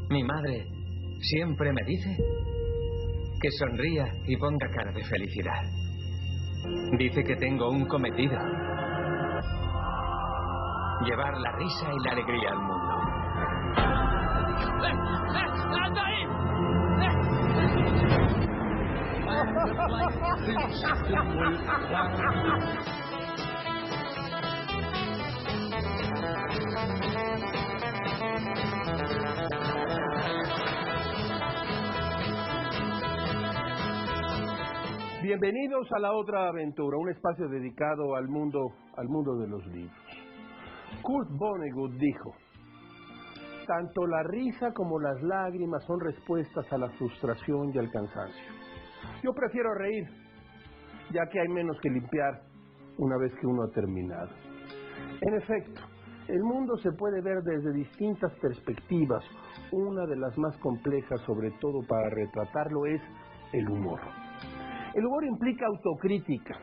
Mi madre siempre me dice que sonría y ponga cara de felicidad. Dice que tengo un cometido: llevar la risa y la alegría al mundo. ¡Anda ahí! Bienvenidos a La Otra Aventura, un espacio dedicado al mundo de los libros. Kurt Vonnegut dijo: tanto la risa como las lágrimas son respuestas a la frustración y al cansancio. Yo prefiero reír, ya que hay menos que limpiar una vez que uno ha terminado. En efecto, el mundo se puede ver desde distintas perspectivas. Una de las más complejas, sobre todo para retratarlo, es el humor. El humor implica autocrítica,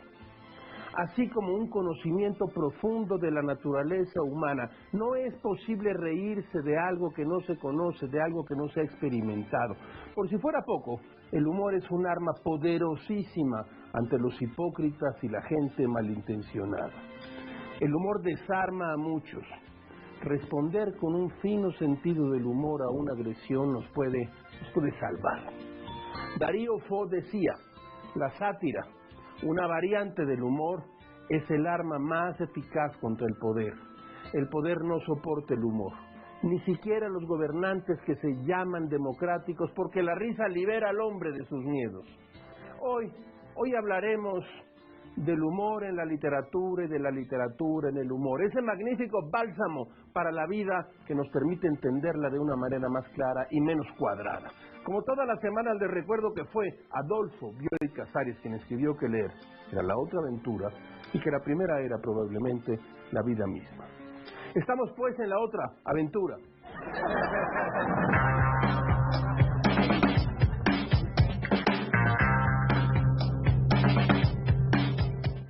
así como un conocimiento profundo de la naturaleza humana. No es posible reírse de algo que no se conoce, de algo que no se ha experimentado. Por si fuera poco, el humor es un arma poderosísima ante los hipócritas y la gente malintencionada. El humor desarma a muchos. Responder con un fino sentido del humor a una agresión nos puede salvar. Darío Fo decía: la sátira, una variante del humor, es el arma más eficaz contra el poder. El poder no soporta el humor, ni siquiera los gobernantes que se llaman democráticos, porque la risa libera al hombre de sus miedos. Hoy hablaremos del humor en la literatura y de la literatura en el humor, ese magnífico bálsamo para la vida que nos permite entenderla de una manera más clara y menos cuadrada. Como todas las semanas les recuerdo que fue Adolfo Bioy Casares quien escribió que leer era La Otra Aventura y que la primera era probablemente la vida misma. Estamos pues en La Otra Aventura.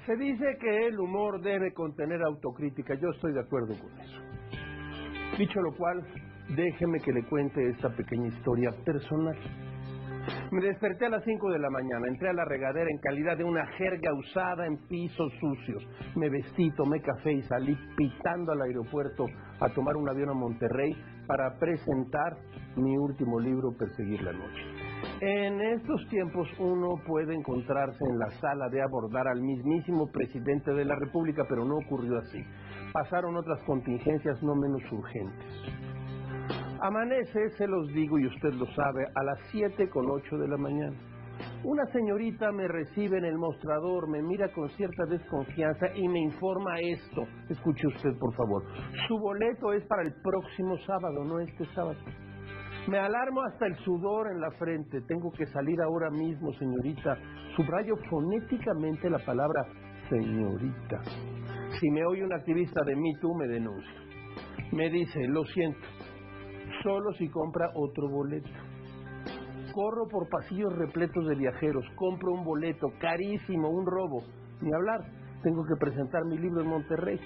Se dice que el humor debe contener autocrítica. Yo estoy de acuerdo con eso. Dicho lo cual, déjeme que le cuente esta pequeña historia personal. Me desperté a las 5 de la mañana, entré a la regadera en calidad de una jerga usada en pisos sucios. Me vestí, tomé café y salí pitando al aeropuerto a tomar un avión a Monterrey para presentar mi último libro, Perseguir la Noche. En estos tiempos uno puede encontrarse en la sala de abordar al mismísimo presidente de la República, pero no ocurrió así. Pasaron otras contingencias no menos urgentes. Amanece, se los digo y usted lo sabe, a las 7:08 de la mañana. Una señorita me recibe en el mostrador, me mira con cierta desconfianza y me informa esto. Escuche usted, por favor. Su boleto es para el próximo sábado, no este sábado. Me alarmo hasta el sudor en la frente. Tengo que salir ahora mismo, señorita. Subrayo fonéticamente la palabra señorita. Si me oye un activista de Me Too, me denuncia. Me dice: lo siento, solo si compra otro boleto. Corro por pasillos repletos de viajeros, compro un boleto carísimo, un robo. Ni hablar, tengo que presentar mi libro en Monterrey.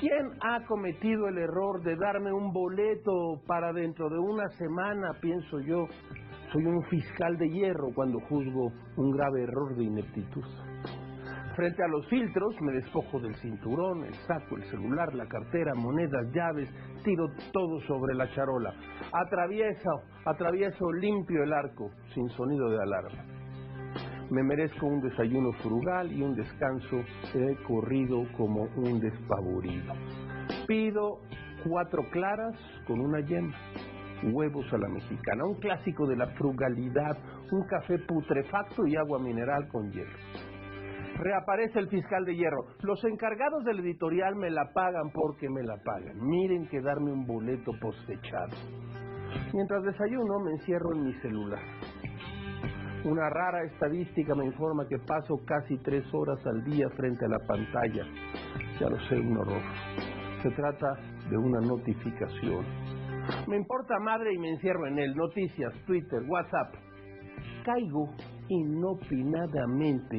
¿Quién ha cometido el error de darme un boleto para dentro de una semana? Pienso yo. Soy un fiscal de hierro cuando juzgo un grave error de ineptitud. Frente a los filtros me despojo del cinturón, el saco, el celular, la cartera, monedas, llaves, tiro todo sobre la charola. Atravieso limpio el arco, sin sonido de alarma. Me merezco un desayuno frugal y un descanso. He corrido como un despavorido. Pido 4 claras con una yema, huevos a la mexicana, un clásico de la frugalidad, un café putrefacto y agua mineral con hielo. Reaparece el fiscal de hierro. Los encargados del editorial me la pagan porque me la pagan. Miren que darme un boleto posfechado. Mientras desayuno me encierro en mi celular. Una rara estadística me informa que paso casi 3 horas al día frente a la pantalla. Ya lo sé, un horror. Se trata de una notificación. Me importa madre y me encierro en él. Noticias, Twitter, WhatsApp. Caigo inopinadamente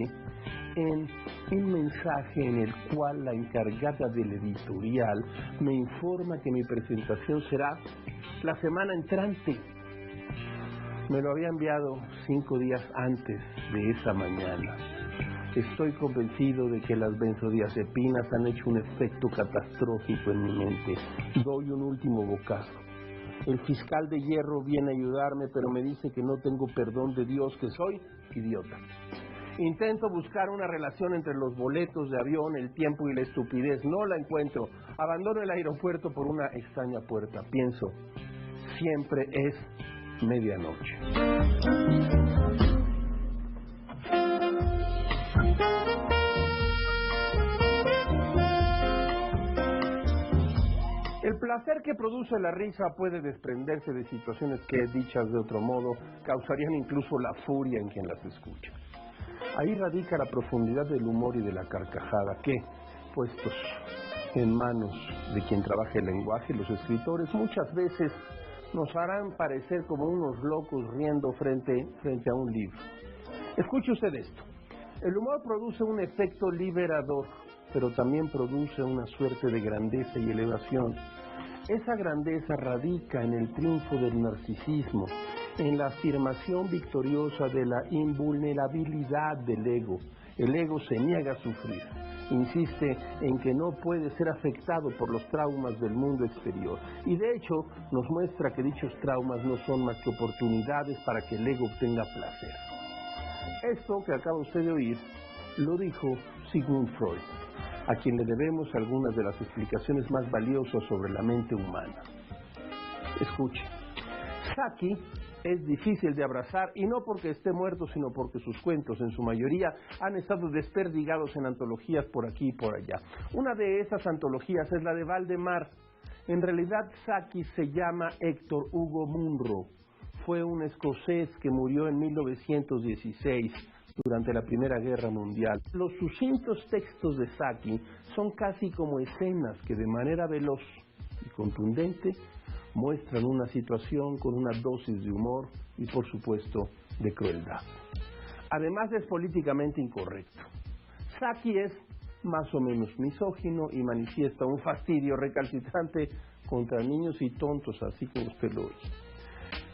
en un mensaje en el cual la encargada del editorial me informa que mi presentación será la semana entrante. Me lo había enviado 5 días antes de esa mañana. Estoy convencido de que las benzodiazepinas han hecho un efecto catastrófico en mi mente. Doy un último bocado. El fiscal de hierro viene a ayudarme, pero me dice que no tengo perdón de Dios, que soy idiota. Intento buscar una relación entre los boletos de avión, el tiempo y la estupidez. No la encuentro. Abandono el aeropuerto por una extraña puerta. Pienso, siempre es medianoche. El placer que produce la risa puede desprenderse de situaciones que, dichas de otro modo, causarían incluso la furia en quien las escucha. Ahí radica la profundidad del humor y de la carcajada que, puestos en manos de quien trabaja el lenguaje, los escritores muchas veces nos harán parecer como unos locos riendo frente a un libro. Escuche usted esto. El humor produce un efecto liberador, pero también produce una suerte de grandeza y elevación. Esa grandeza radica en el triunfo del narcisismo, en la afirmación victoriosa de la invulnerabilidad del ego. El ego se niega a sufrir, insiste en que no puede ser afectado por los traumas del mundo exterior. Y de hecho nos muestra que dichos traumas no son más que oportunidades para que el ego obtenga placer. Esto que acaba usted de oír lo dijo Sigmund Freud, a quien le debemos algunas de las explicaciones más valiosas sobre la mente humana. Escuche, Saki es difícil de abrazar, y no porque esté muerto, sino porque sus cuentos, en su mayoría, han estado desperdigados en antologías por aquí y por allá. Una de esas antologías es la de Valdemar. En realidad, Saki se llama Héctor Hugo Munro. Fue un escocés que murió en 1916, durante la Primera Guerra Mundial. Los sucintos textos de Saki son casi como escenas que de manera veloz y contundente muestran una situación con una dosis de humor y, por supuesto, de crueldad. Además, es políticamente incorrecto. Saki es más o menos misógino y manifiesta un fastidio recalcitrante contra niños y tontos, así como usted lo oye.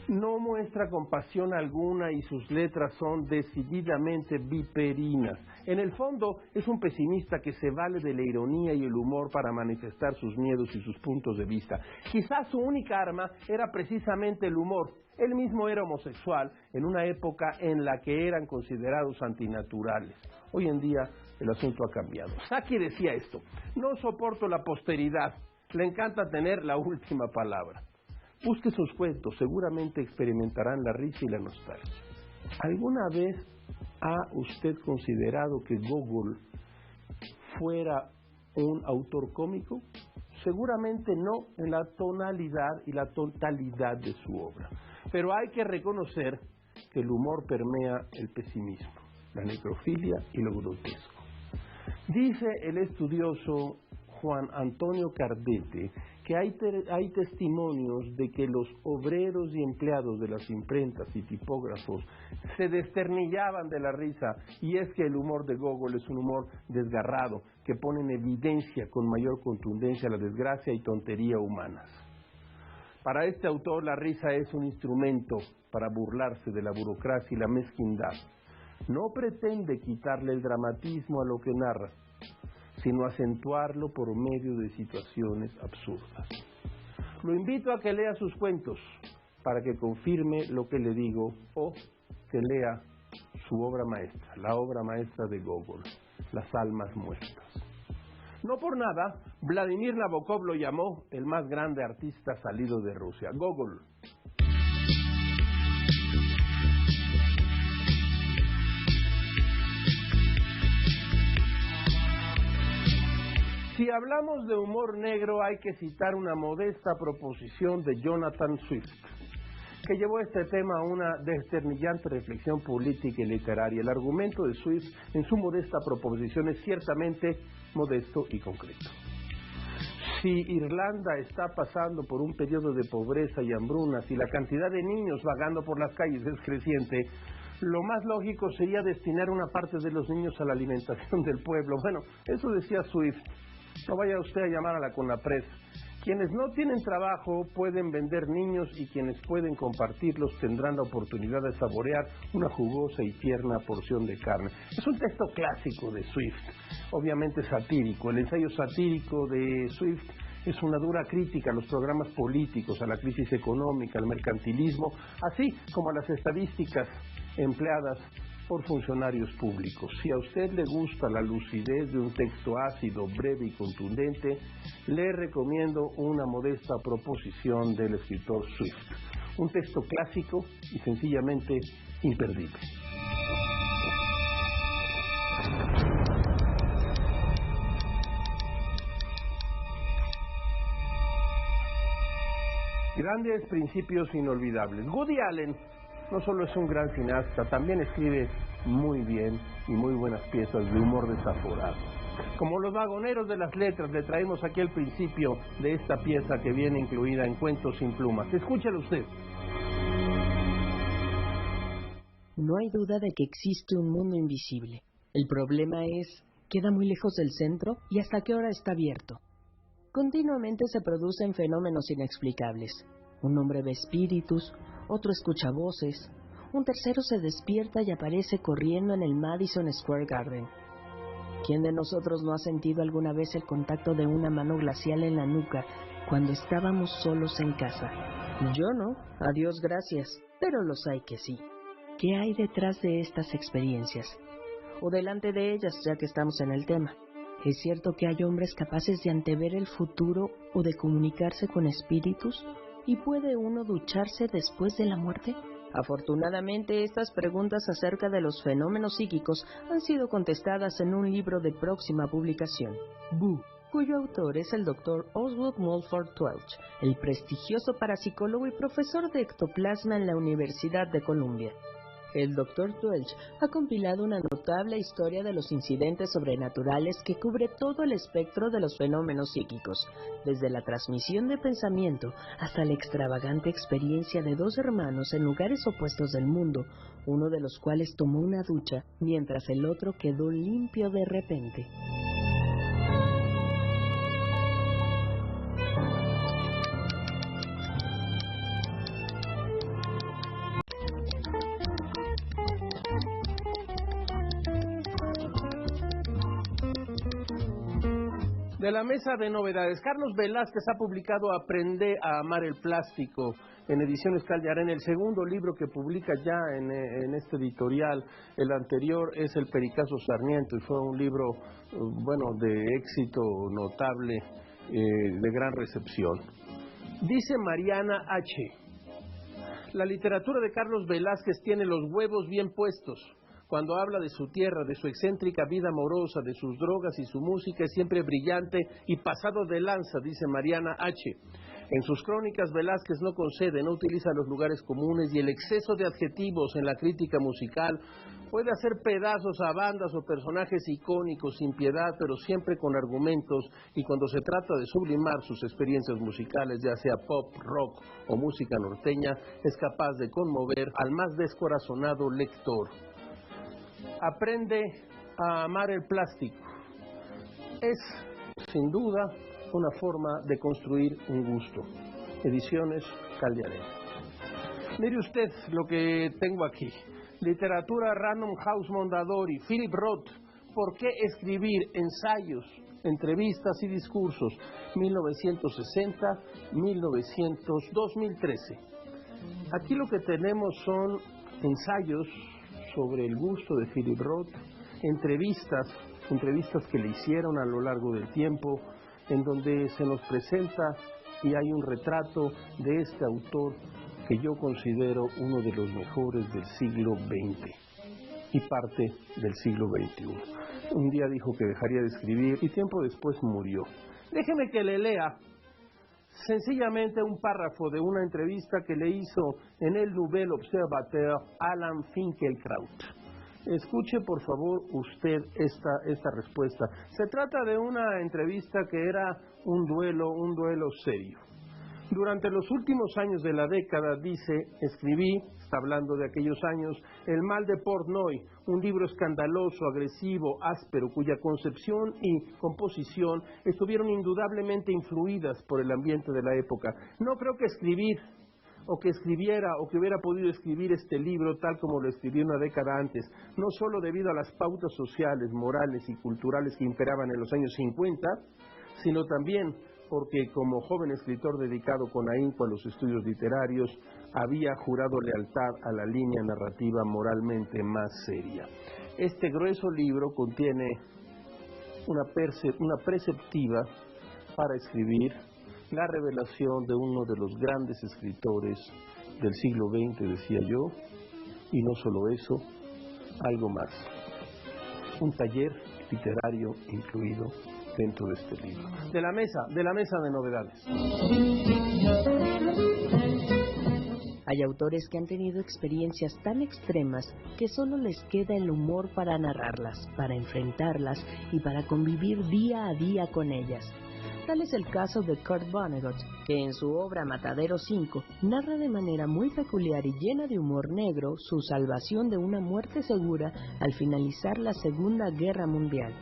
No muestra compasión alguna y sus letras son decididamente viperinas. En el fondo es un pesimista que se vale de la ironía y el humor para manifestar sus miedos y sus puntos de vista. Quizás su única arma era precisamente el humor. Él mismo era homosexual en una época en la que eran considerados antinaturales. Hoy en día el asunto ha cambiado. Saki decía esto: no soporto la posteridad, le encanta tener la última palabra. Busque sus cuentos, seguramente experimentarán la risa y la nostalgia. ¿Alguna vez ha usted considerado que Gogol fuera un autor cómico? Seguramente no en la tonalidad y la totalidad de su obra. Pero hay que reconocer que el humor permea el pesimismo, la necrofilia y lo grotesco. Dice el estudioso Juan Antonio Cardete que hay testimonios de que los obreros y empleados de las imprentas y tipógrafos se desternillaban de la risa, y es que el humor de Gogol es un humor desgarrado que pone en evidencia con mayor contundencia la desgracia y tontería humanas. Para este autor la risa es un instrumento para burlarse de la burocracia y la mezquindad. No pretende quitarle el dramatismo a lo que narra, sino acentuarlo por medio de situaciones absurdas. Lo invito a que lea sus cuentos para que confirme lo que le digo, o que lea su obra maestra, la obra maestra de Gogol, Las almas muertas. No por nada, Vladimir Nabokov lo llamó el más grande artista salido de Rusia, Gogol. Si hablamos de humor negro, hay que citar una modesta proposición de Jonathan Swift, que llevó este tema a una desternillante reflexión política y literaria. El argumento de Swift en su modesta proposición es ciertamente modesto y concreto. Si Irlanda está pasando por un periodo de pobreza y hambruna, si la cantidad de niños vagando por las calles es creciente, lo más lógico sería destinar una parte de los niños a la alimentación del pueblo. Bueno, eso decía Swift. No vaya usted a llamar a la CONAPRED. Quienes no tienen trabajo pueden vender niños y quienes pueden compartirlos tendrán la oportunidad de saborear una jugosa y tierna porción de carne. Es un texto clásico de Swift, obviamente satírico. El ensayo satírico de Swift es una dura crítica a los programas políticos, a la crisis económica, al mercantilismo, así como a las estadísticas empleadas por funcionarios públicos. Si a usted le gusta la lucidez de un texto ácido, breve y contundente, le recomiendo una modesta proposición del escritor Swift. Un texto clásico y sencillamente imperdible. Grandes principios inolvidables. Woody Allen no solo es un gran cineasta, también escribe muy bien y muy buenas piezas de humor desaforado. Como los vagoneros de las letras, le traemos aquí el principio de esta pieza que viene incluida en Cuentos sin plumas. Escúchelo usted. No hay duda de que existe un mundo invisible. El problema es, ¿queda muy lejos del centro y hasta qué hora está abierto? Continuamente se producen fenómenos inexplicables. Un hombre ve espíritus, otro escucha voces, un tercero se despierta y aparece corriendo en el Madison Square Garden. ¿Quién de nosotros no ha sentido alguna vez el contacto de una mano glacial en la nuca cuando estábamos solos en casa? Yo no, a Dios gracias, pero los hay que sí. ¿Qué hay detrás de estas experiencias? O delante de ellas, ya que estamos en el tema. ¿Es cierto que hay hombres capaces de antever el futuro o de comunicarse con espíritus? ¿Y puede uno ducharse después de la muerte? Afortunadamente, estas preguntas acerca de los fenómenos psíquicos han sido contestadas en un libro de próxima publicación, Boo, cuyo autor es el Dr. Oswald Mulford Welch, el prestigioso parapsicólogo y profesor de ectoplasma en la Universidad de Columbia. El Dr. Welch ha compilado una notable historia de los incidentes sobrenaturales que cubre todo el espectro de los fenómenos psíquicos, desde la transmisión de pensamiento hasta la extravagante experiencia de dos hermanos en lugares opuestos del mundo, uno de los cuales tomó una ducha mientras el otro quedó limpio de repente. De la mesa de novedades, Carlos Velázquez ha publicado Aprende a amar el plástico en Ediciones Callarén, el segundo libro que publica ya en este editorial. El anterior es El Pericazo Sarmiento y fue un libro, de éxito notable, de gran recepción. Dice Mariana H. La literatura de Carlos Velázquez tiene los huevos bien puestos. Cuando habla de su tierra, de su excéntrica vida amorosa, de sus drogas y su música, es siempre brillante y pasado de lanza, dice Mariana H. En sus crónicas, Velázquez no concede, no utiliza los lugares comunes y el exceso de adjetivos en la crítica musical puede hacer pedazos a bandas o personajes icónicos sin piedad, pero siempre con argumentos, y cuando se trata de sublimar sus experiencias musicales, ya sea pop, rock o música norteña, es capaz de conmover al más descorazonado lector. Aprende a amar el plástico. Es, sin duda, una forma de construir un gusto. Ediciones Callarén. Mire usted lo que tengo aquí. Literatura Random House Mondadori, Philip Roth. ¿Por qué escribir? Ensayos, entrevistas y discursos. 1960-2013. Aquí lo que tenemos son ensayos sobre el gusto de Philip Roth, entrevistas que le hicieron a lo largo del tiempo, en donde se nos presenta y hay un retrato de este autor que yo considero uno de los mejores del siglo XX y parte del siglo XXI. Un día dijo que dejaría de escribir y tiempo después murió. Déjeme que le lea sencillamente un párrafo de una entrevista que le hizo en el Nouvel Observateur Alan Finkielkraut. Escuche por favor usted esta respuesta. Se trata de una entrevista que era un duelo serio. Durante los últimos años de la década, dice, escribí, está hablando de aquellos años, El mal de Portnoy, un libro escandaloso, agresivo, áspero, cuya concepción y composición estuvieron indudablemente influidas por el ambiente de la época. No creo que escribir, o que escribiera, o que hubiera podido escribir este libro tal como lo escribí una década antes, no solo debido a las pautas sociales, morales y culturales que imperaban en los años 50, sino también porque como joven escritor dedicado con ahínco a los estudios literarios, había jurado lealtad a la línea narrativa moralmente más seria. Este grueso libro contiene una preceptiva para escribir la revelación de uno de los grandes escritores del siglo XX, decía yo, y no solo eso, algo más. Un taller literario incluido dentro de este libro. De la mesa de novedades. Hay autores que han tenido experiencias tan extremas que solo les queda el humor para narrarlas, para enfrentarlas y para convivir día a día con ellas. Tal es el caso de Kurt Vonnegut, que en su obra Matadero 5 narra de manera muy peculiar y llena de humor negro su salvación de una muerte segura al finalizar la Segunda Guerra Mundial.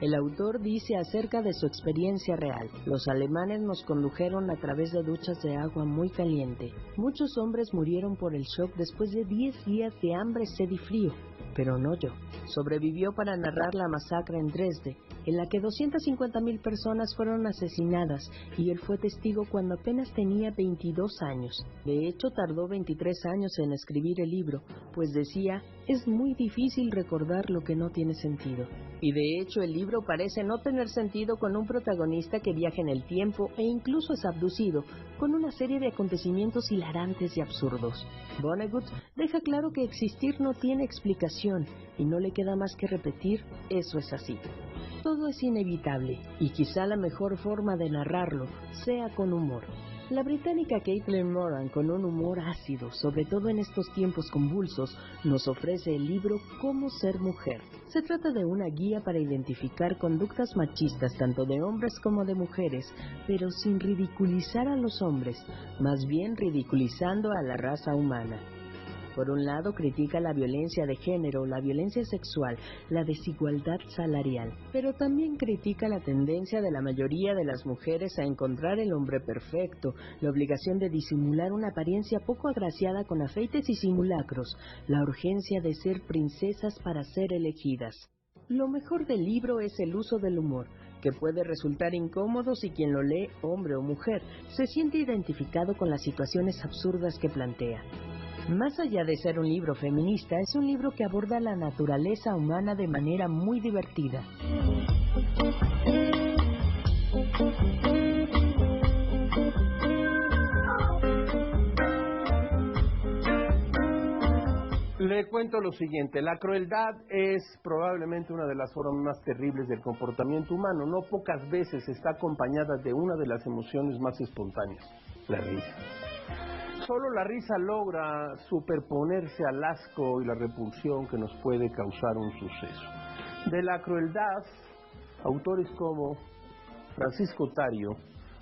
El autor dice acerca de su experiencia real: los alemanes nos condujeron a través de duchas de agua muy caliente. Muchos hombres murieron por el shock después de 10 días de hambre, sed y frío, pero no yo. Sobrevivió para narrar la masacre en Dresde, en la que 250,000 personas fueron asesinadas, y él fue testigo cuando apenas tenía 22 años. De hecho, tardó 23 años en escribir el libro, pues decía, es muy difícil recordar lo que no tiene sentido. Y de hecho, el libro parece no tener sentido con un protagonista que viaja en el tiempo e incluso es abducido, con una serie de acontecimientos hilarantes y absurdos. Vonnegut deja claro que existir no tiene explicación, y no le queda más que repetir, eso es así. Todo es inevitable, y quizá la mejor forma de narrarlo sea con humor. La británica Caitlin Moran, con un humor ácido, sobre todo en estos tiempos convulsos, nos ofrece el libro Cómo ser mujer. Se trata de una guía para identificar conductas machistas tanto de hombres como de mujeres, pero sin ridiculizar a los hombres, más bien ridiculizando a la raza humana. Por un lado, critica la violencia de género, la violencia sexual, la desigualdad salarial, pero también critica la tendencia de la mayoría de las mujeres a encontrar el hombre perfecto, la obligación de disimular una apariencia poco agraciada con afeites y simulacros, la urgencia de ser princesas para ser elegidas. Lo mejor del libro es el uso del humor, que puede resultar incómodo si quien lo lee, hombre o mujer, se siente identificado con las situaciones absurdas que plantea. Más allá de ser un libro feminista, es un libro que aborda la naturaleza humana de manera muy divertida. Le cuento lo siguiente, la crueldad es probablemente una de las formas más terribles del comportamiento humano. No pocas veces está acompañada de una de las emociones más espontáneas, la risa. Solo la risa logra superponerse al asco y la repulsión que nos puede causar un suceso. De la crueldad, autores como Francisco Tario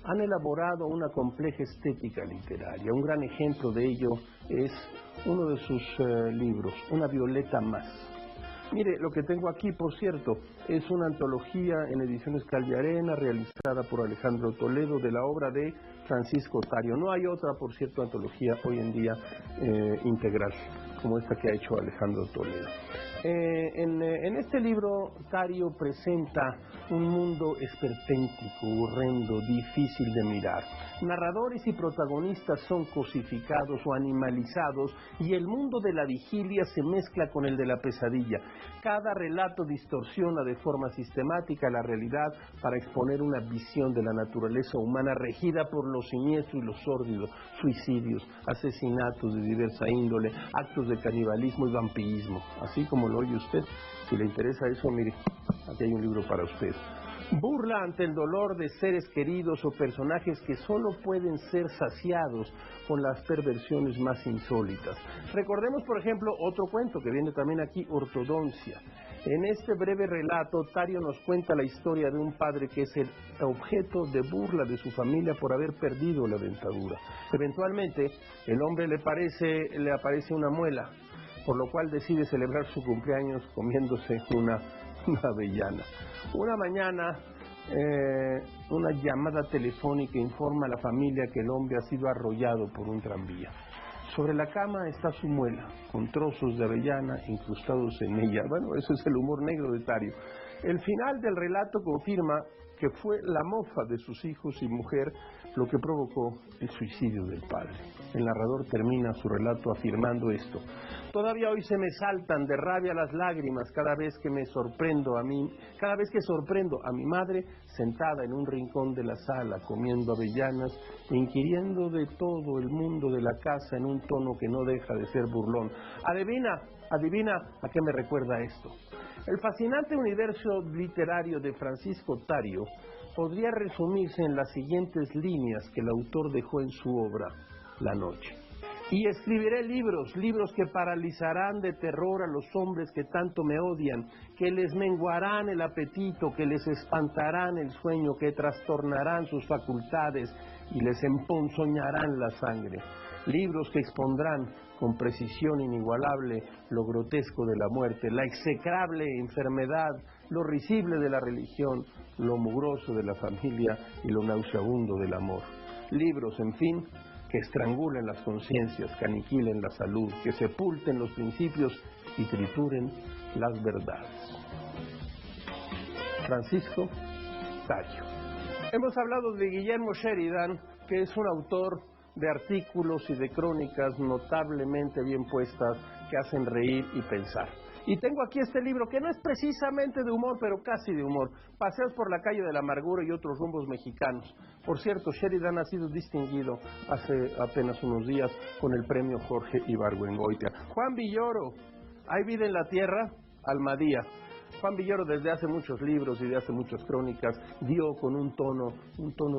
han elaborado una compleja estética literaria. Un gran ejemplo de ello es uno de sus libros, Una violeta más. Mire, lo que tengo aquí, por cierto, es una antología en ediciones Callarena, realizada por Alejandro Toledo, de la obra de Francisco Tario. No hay otra, por cierto, antología hoy en día integral, como esta que ha hecho Alejandro Toledo. En este libro, Tario presenta un mundo esperpéntico, horrendo, difícil de mirar. Narradores y protagonistas son cosificados o animalizados y el mundo de la vigilia se mezcla con el de la pesadilla. Cada relato distorsiona de forma sistemática la realidad para exponer una visión de la naturaleza humana regida por lo siniestro y lo sórdido, suicidios, asesinatos de diversa índole, actos de canibalismo y vampirismo. Así como lo oye usted, si le interesa eso, mire, aquí hay un libro para usted. Burla ante el dolor de seres queridos o personajes que solo pueden ser saciados con las perversiones más insólitas. Recordemos, por ejemplo, otro cuento que viene también aquí, Ortodoncia. En este breve relato, Tario nos cuenta la historia de un padre que es el objeto de burla de su familia por haber perdido la dentadura. Eventualmente, el hombre le aparece una muela, por lo cual decide celebrar su cumpleaños comiéndose una avellana. Una mañana, una llamada telefónica informa a la familia que el hombre ha sido arrollado por un tranvía. Sobre la cama está su muela, con trozos de avellana incrustados en ella. Bueno, eso es el humor negro de Tario. El final del relato confirma que fue la mofa de sus hijos y mujer lo que provocó el suicidio del padre. El narrador termina su relato afirmando esto: todavía hoy se me saltan de rabia las lágrimas cada vez que sorprendo a mi madre sentada en un rincón de la sala comiendo avellanas e inquiriendo de todo el mundo de la casa en un tono que no deja de ser burlón. Adivina a qué me recuerda esto. El fascinante universo literario de Francisco Tario podría resumirse en las siguientes líneas que el autor dejó en su obra, La noche. Y escribiré libros que paralizarán de terror a los hombres que tanto me odian, que les menguarán el apetito, que les espantarán el sueño, que trastornarán sus facultades y les emponzoñarán la sangre. Libros que expondrán con precisión inigualable lo grotesco de la muerte, la execrable enfermedad, lo risible de la religión, lo mugroso de la familia y lo nauseabundo del amor. Libros, en fin, que estrangulen las conciencias, que aniquilen la salud, que sepulten los principios y trituren las verdades. Francisco Tario. Hemos hablado de Guillermo Sheridan, que es un autor de artículos y de crónicas notablemente bien puestas que hacen reír y pensar. Y tengo aquí este libro que no es precisamente de humor, pero casi de humor: Paseos por la calle de la amargura y otros rumbos mexicanos. Por cierto, Sheridan ha sido distinguido hace apenas unos días con el premio Jorge Ibargüengoitia. Juan Villoro, ¿hay vida en la tierra? Almadía. Juan Villoro, desde hace muchos libros y de hace muchas crónicas, dio con un tono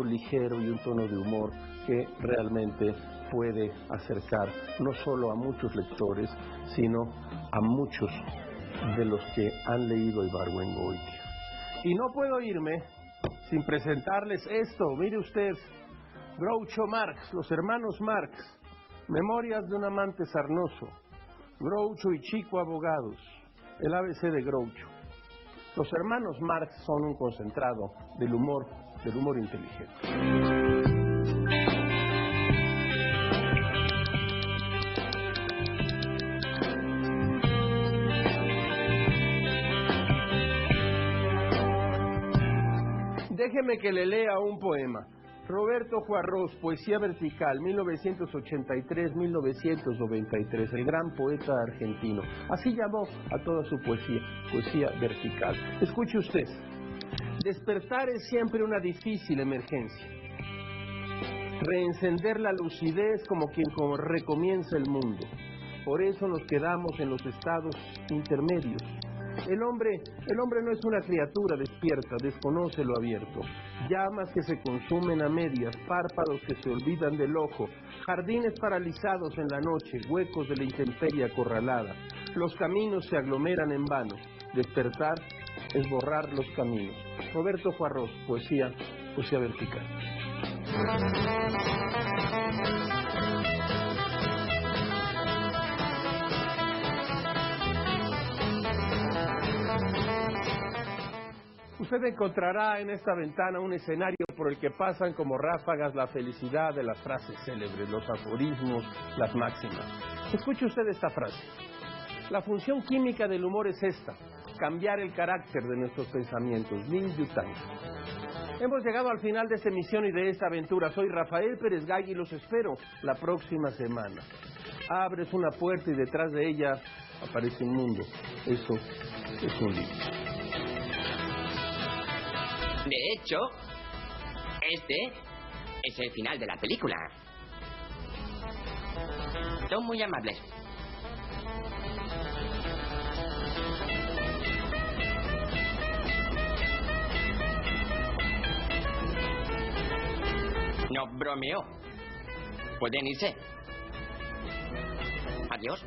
ligero y un tono de humor que realmente puede acercar no solo a muchos lectores, sino a muchos de los que han leído Ibargüengoitia. Y no puedo irme sin presentarles esto. Mire usted, Groucho Marx, los hermanos Marx, Memorias de un amante sarnoso, Groucho y Chico abogados, el ABC de Groucho. Los hermanos Marx son un concentrado del humor inteligente. Déjeme que le lea un poema. Roberto Juarros, Poesía Vertical, 1983-1993, el gran poeta argentino. Así llamó a toda su poesía, Poesía Vertical. Escuche usted: despertar es siempre una difícil emergencia. Reencender la lucidez como quien recomienza el mundo. Por eso nos quedamos en los estados intermedios. El hombre no es una criatura despierta, desconoce lo abierto. Llamas que se consumen a medias, párpados que se olvidan del ojo, jardines paralizados en la noche, huecos de la intemperie acorralada. Los caminos se aglomeran en vano. Despertar es borrar los caminos. Roberto Juarros, Poesía Vertical. Usted encontrará en esta ventana un escenario por el que pasan como ráfagas la felicidad de las frases célebres, los aforismos, las máximas. Escuche usted esta frase: la función química del humor es esta: cambiar el carácter de nuestros pensamientos. Lin Yutang. Hemos llegado al final de esta emisión y de esta aventura. Soy Rafael Pérez Gay y los espero la próxima semana. Abres una puerta y detrás de ella aparece un mundo. Eso es un libro. De hecho, este es el final de la película. Son muy amables. No bromeo. Pueden irse. Adiós.